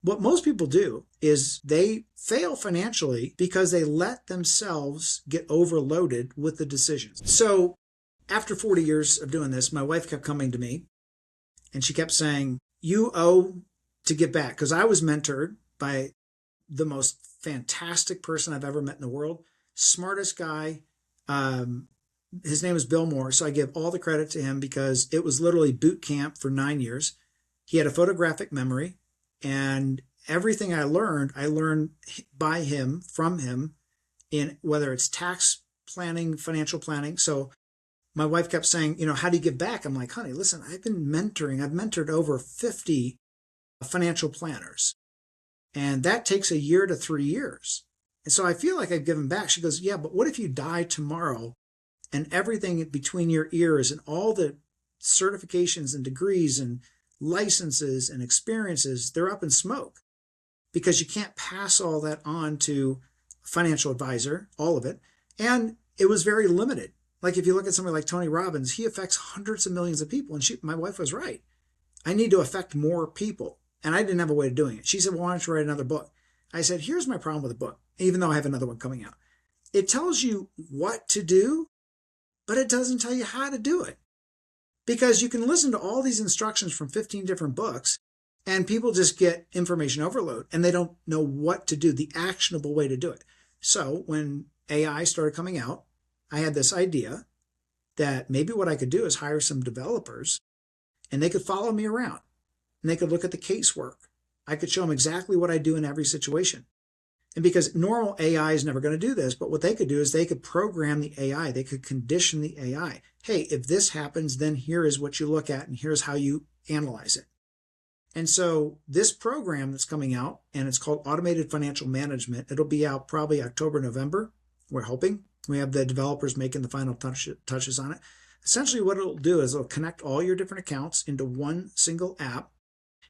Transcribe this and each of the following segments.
What most people do is they fail financially because they let themselves get overloaded with the decisions. So after 40 years of doing this, my wife kept coming to me and she kept saying, "You owe to give back." Because I was mentored by the most fantastic person I've ever met in the world, smartest guy. Um, his name is Bill Moore. So I give all the credit to him because it was literally boot camp for 9 years. He had a photographic memory, and everything I learned by him, from him, in whether it's tax planning, financial planning. So my wife kept saying, how do you give back? I'm like, honey, listen, I've mentored over 50 financial planners, and that takes a year to 3 years. And so I feel like I've given back. She goes, yeah, but what if you die tomorrow and everything between your ears and all the certifications and degrees and licenses and experiences, they're up in smoke because you can't pass all that on to a financial advisor, all of it. And it was very limited. Like if you look at somebody like Tony Robbins, he affects hundreds of millions of people. And my wife was right. I need to affect more people. And I didn't have a way of doing it. She said, well, why don't you write another book? I said, here's my problem with the book, even though I have another one coming out. It tells you what to do, but it doesn't tell you how to do it. Because you can listen to all these instructions from 15 different books and people just get information overload and they don't know what to do, the actionable way to do it. So when AI started coming out, I had this idea that maybe what I could do is hire some developers and they could follow me around and they could look at the casework. I could show them exactly what I do in every situation. And because normal AI is never going to do this, but what they could do is they could program the AI. They could condition the AI. Hey, if this happens, then here is what you look at and here's how you analyze it. And so this program that's coming out, and it's called Automated Financial Management. It'll be out probably October, November. We're hoping. We have the developers making the final touches on it. Essentially what it'll do is it'll connect all your different accounts into one single app,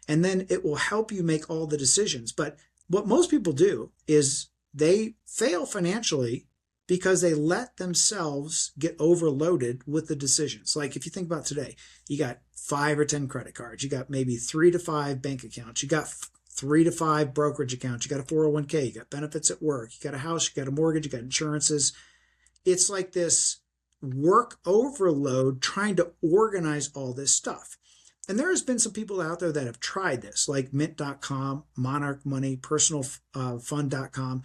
and then it will help you make all the decisions. But what most people do is they fail financially because they let themselves get overloaded with the decisions. Like if you think about today, you got 5 or 10 credit cards, you got maybe 3 to 5 bank accounts, you got 3 to 5 brokerage accounts, you got a 401k, you got benefits at work, you got a house, you got a mortgage, you got insurances. It's like this work overload trying to organize all this stuff. And there has been some people out there that have tried this, like Mint.com, Monarch Money, PersonalFund.com.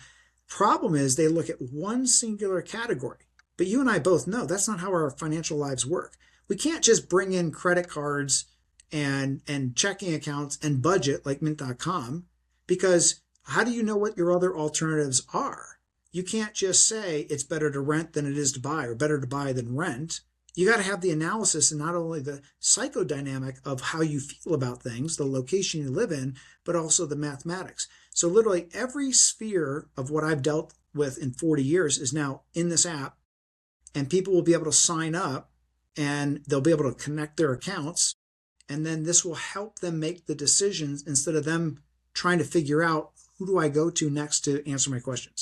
Problem is they look at one singular category. But you and I both know that's not how our financial lives work. We can't just bring in credit cards and checking accounts and budget like Mint.com, because how do you know what your other alternatives are? You can't just say it's better to rent than it is to buy, or better to buy than rent. You got to have the analysis and not only the psychodynamic of how you feel about things, the location you live in, but also the mathematics. So literally every sphere of what I've dealt with in 40 years is now in this app, and people will be able to sign up and they'll be able to connect their accounts. And then this will help them make the decisions instead of them trying to figure out, who do I go to next to answer my questions?